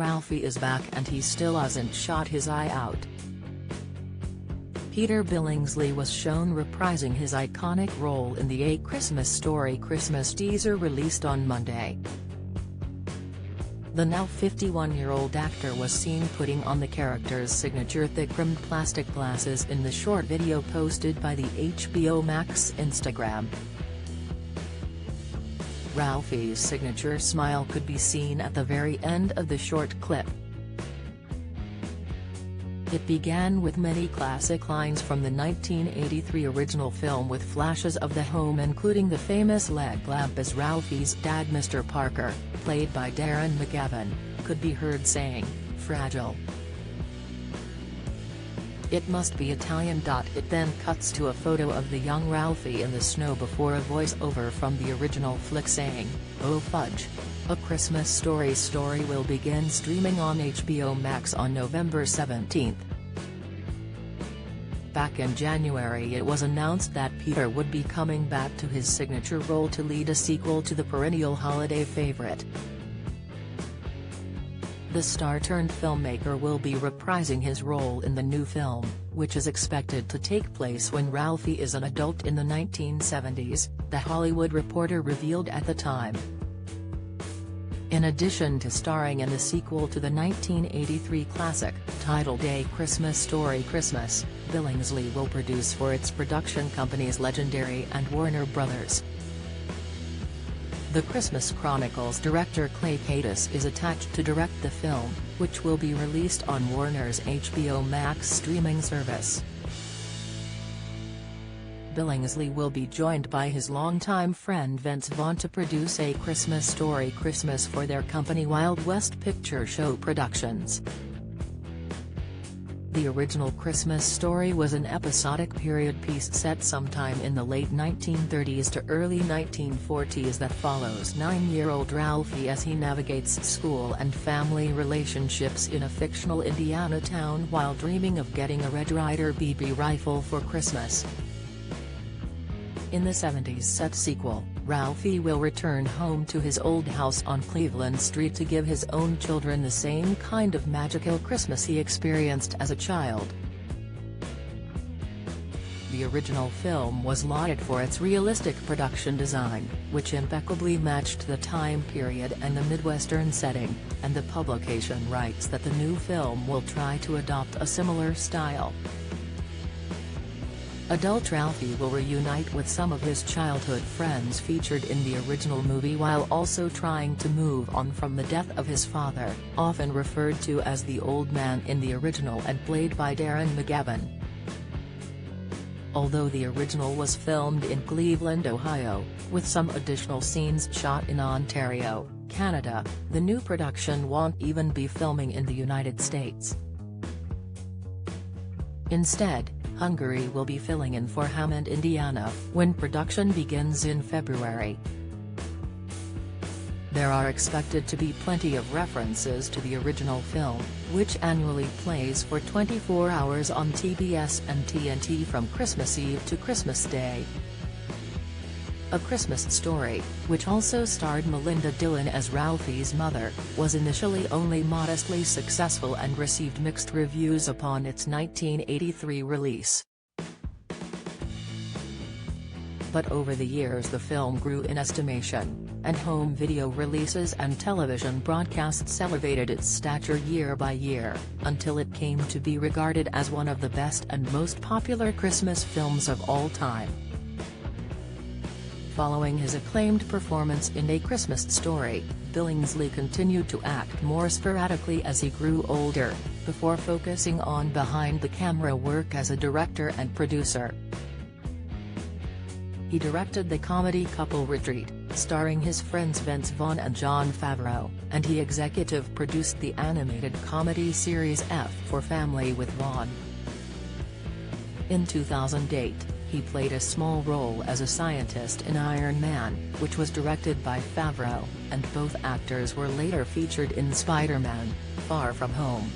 Ralphie is back and he still hasn't shot his eye out. Peter Billingsley was shown reprising his iconic role in the A Christmas Story Christmas teaser released on Monday. The now 51-year-old actor was seen putting on the character's signature thick-rimmed plastic glasses in the short video posted by the HBO Max Instagram. Ralphie's signature smile could be seen at the very end of the short clip. It began with many classic lines from the 1983 original film with flashes of the home, including the famous leg lamp as Ralphie's dad, Mr. Parker, played by Darren McGavin, could be heard saying, "Fragile. It must be Italian." It then cuts to a photo of the young Ralphie in the snow before a voice-over from the original flick saying, "Oh fudge. A Christmas Story" will begin streaming on HBO Max on November 17. Back in January it was announced that Peter would be coming back to his signature role to lead a sequel to the perennial holiday favorite. The star-turned-filmmaker will be reprising his role in the new film, which is expected to take place when Ralphie is an adult in the 1970s, The Hollywood Reporter revealed at the time. In addition to starring in the sequel to the 1983 classic, titled A Christmas Story Christmas, Billingsley will produce for its production companies Legendary and Warner Brothers. The Christmas Chronicles director Clay Kaytis is attached to direct the film, which will be released on Warner's HBO Max streaming service. Billingsley will be joined by his longtime friend Vince Vaughn to produce A Christmas Story Christmas for their company Wild West Picture Show Productions. The original Christmas Story was an episodic period piece set sometime in the late 1930s to early 1940s that follows 9-year-old Ralphie as he navigates school and family relationships in a fictional Indiana town while dreaming of getting a Red Ryder BB rifle for Christmas. In the 70s set sequel, Ralphie will return home to his old house on Cleveland Street to give his own children the same kind of magical Christmas he experienced as a child. The original film was lauded for its realistic production design, which impeccably matched the time period and the Midwestern setting, and the publication writes that the new film will try to adopt a similar style. Adult Ralphie will reunite with some of his childhood friends featured in the original movie while also trying to move on from the death of his father, often referred to as the Old Man in the original and played by Darren McGavin. Although the original was filmed in Cleveland, Ohio, with some additional scenes shot in Ontario, Canada, the new production won't even be filming in the United States. Instead, Hungary will be filling in for Hammond, Indiana, when production begins in February. There are expected to be plenty of references to the original film, which annually plays for 24 hours on TBS and TNT from Christmas Eve to Christmas Day. A Christmas Story, which also starred Melinda Dillon as Ralphie's mother, was initially only modestly successful and received mixed reviews upon its 1983 release. But over the years the film grew in estimation, and home video releases and television broadcasts elevated its stature year by year, until it came to be regarded as one of the best and most popular Christmas films of all time. Following his acclaimed performance in A Christmas Story, Billingsley continued to act more sporadically as he grew older, before focusing on behind-the-camera work as a director and producer. He directed the comedy Couple Retreat, starring his friends Vince Vaughn and Jon Favreau, and he executive produced the animated comedy series F for Family with Vaughn. In 2008, he played a small role as a scientist in Iron Man, which was directed by Favreau, and both actors were later featured in Spider-Man: Far From Home.